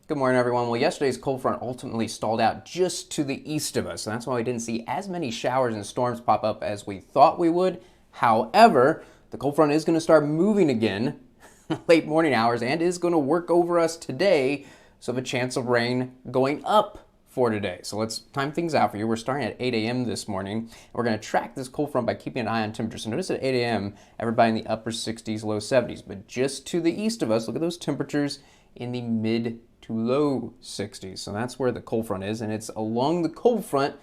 Good morning, everyone. Well, yesterday's cold front ultimately stalled out just to the east of us, and that's why we didn't see as many showers and storms pop up as we thought we would. However, the cold front is going to start moving again late morning hours and is going to work over us today, so have a chance of rain going up for today. So let's time things out for you. We're starting at 8 a.m. this morning, and we're going to track this cold front by keeping an eye on temperature. So notice at 8 a.m., everybody in the upper 60s, low 70s, but just to the east of us, look at those temperatures in the mid to low 60s. So that's where the cold front is, and it's along the cold front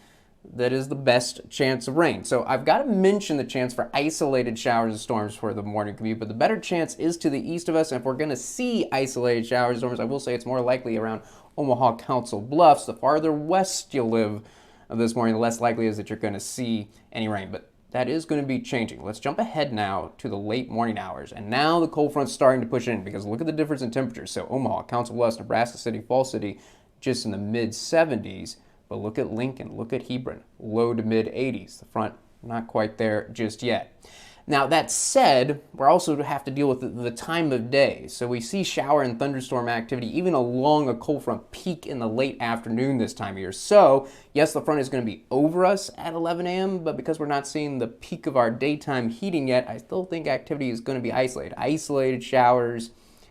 that is the best chance of rain. So I've got to mention the chance for isolated showers and storms for the morning commute, but the better chance is to the east of us. And if we're going to see isolated showers and storms, I will say it's more likely around Omaha, Council Bluffs. The farther west you live this morning, the less likely it is that you're going to see any rain. But that is going to be changing. Let's jump ahead now to the late morning hours. And now the cold front's starting to push in because look at the difference in temperatures. So Omaha, Council Bluffs, Nebraska City, Falls City, just in the mid 70s. But look at Lincoln, look at Hebron, low to mid 80s. The front not quite there just yet. Now that said, we're also have to deal with the time of day. So we see shower and thunderstorm activity even along a cold front peak in the late afternoon this time of year. So yes, the front is going to be over us at 11 a.m., but because we're not seeing the peak of our daytime heating yet, I still think activity is going to be isolated. Isolated showers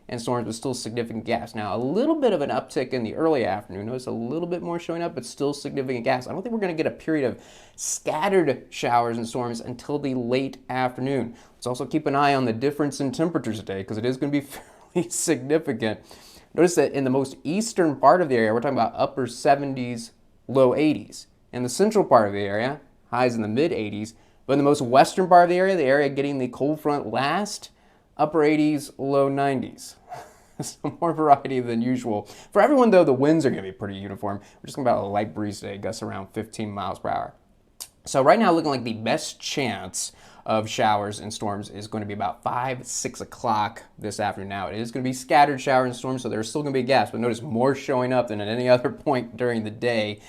and storms with still significant gaps. Now, a little bit of an uptick in the early afternoon. Notice a little bit more showing up, but still significant gaps. I don't think we're going to get a period of scattered showers and storms until the late afternoon. Let's also keep an eye on the difference in temperatures today because it is going to be fairly significant. Notice that in the most eastern part of the area, we're talking about upper 70s, low 80s. In the central part of the area, highs in the mid 80s. But in the most western part of the area getting the cold front last, upper 80s, low 90s. So more variety than usual. For everyone, though, the winds are going to be pretty uniform. We're just going to about a light breeze today, gusts around 15 miles per hour. So right now, looking like the best chance of showers and storms is going to be about 5, 6 o'clock this afternoon. Now, it is going to be scattered showers and storms, so there's still going to be gaps, but notice more showing up than at any other point during the day.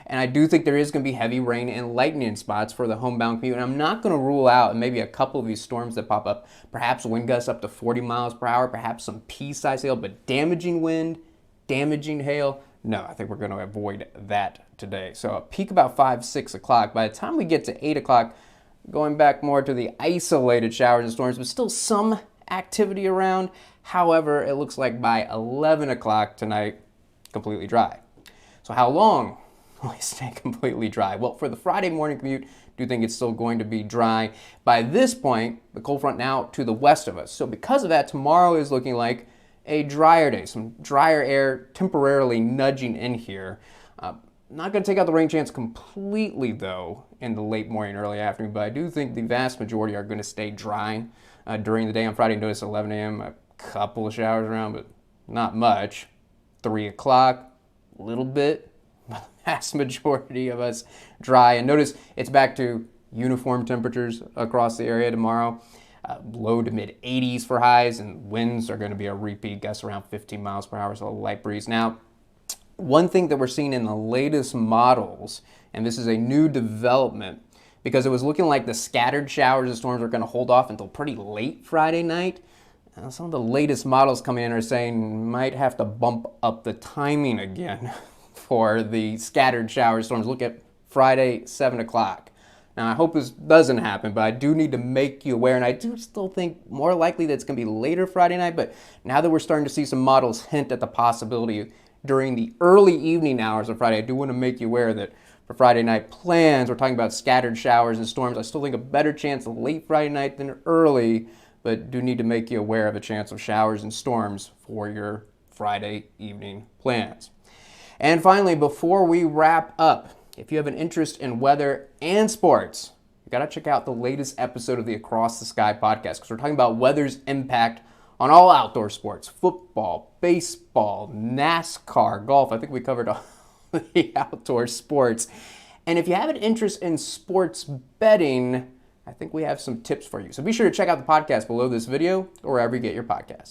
And I do think there is going to be heavy rain and lightning spots for the homebound commute. And I'm not going to rule out maybe a couple of these storms that pop up, perhaps wind gusts up to 40 miles per hour, perhaps some pea-sized hail, but damaging wind, damaging hail, no, I think we're going to avoid that today. So a peak about 5, 6 o'clock. By the time we get to 8 o'clock, going back more to the isolated showers and storms, but still some activity around. However, it looks like by 11 o'clock tonight, completely dry. So how long will it stay completely dry? Well, for the Friday morning commute, do you think it's still going to be dry? By this point, the cold front now to the west of us. So because of that, tomorrow is looking like a drier day. Some drier air temporarily nudging in here. Not going to take out the rain chance completely, though, in the late morning, early afternoon, but I do think the vast majority are going to stay dry during the day on Friday. Notice 11 a.m., a couple of showers around, but not much. 3 o'clock, a little bit. The vast majority of us dry. And notice it's back to uniform temperatures across the area tomorrow. Low to mid 80s for highs, and winds are going to be a repeat, gusts around 15 miles per hour, so a light breeze. Now, one thing that we're seeing in the latest models, and this is a new development, because it was looking like the scattered showers and storms are going to hold off until pretty late Friday night. Some of the latest models coming in are saying might have to bump up the timing again for the scattered showers, storms. Look at Friday, 7 o'clock. Now, I hope this doesn't happen, but I do need to make you aware, and I do still think more likely that it's going to be later Friday night, but now that we're starting to see some models hint at the possibility during the early evening hours of Friday, I do want to make you aware that for Friday night plans, we're talking about scattered showers and storms. I still think a better chance of late Friday night than early, but do need to make you aware of a chance of showers and storms for your Friday evening plans. And finally, before we wrap up, if you have an interest in weather and sports, you got to check out the latest episode of the Across the Sky podcast because we're talking about weather's impact on all outdoor sports, football, baseball, NASCAR, golf. I think we covered all the outdoor sports. And if you have an interest in sports betting, I think we have some tips for you. So be sure to check out the podcast below this video or wherever you get your podcasts.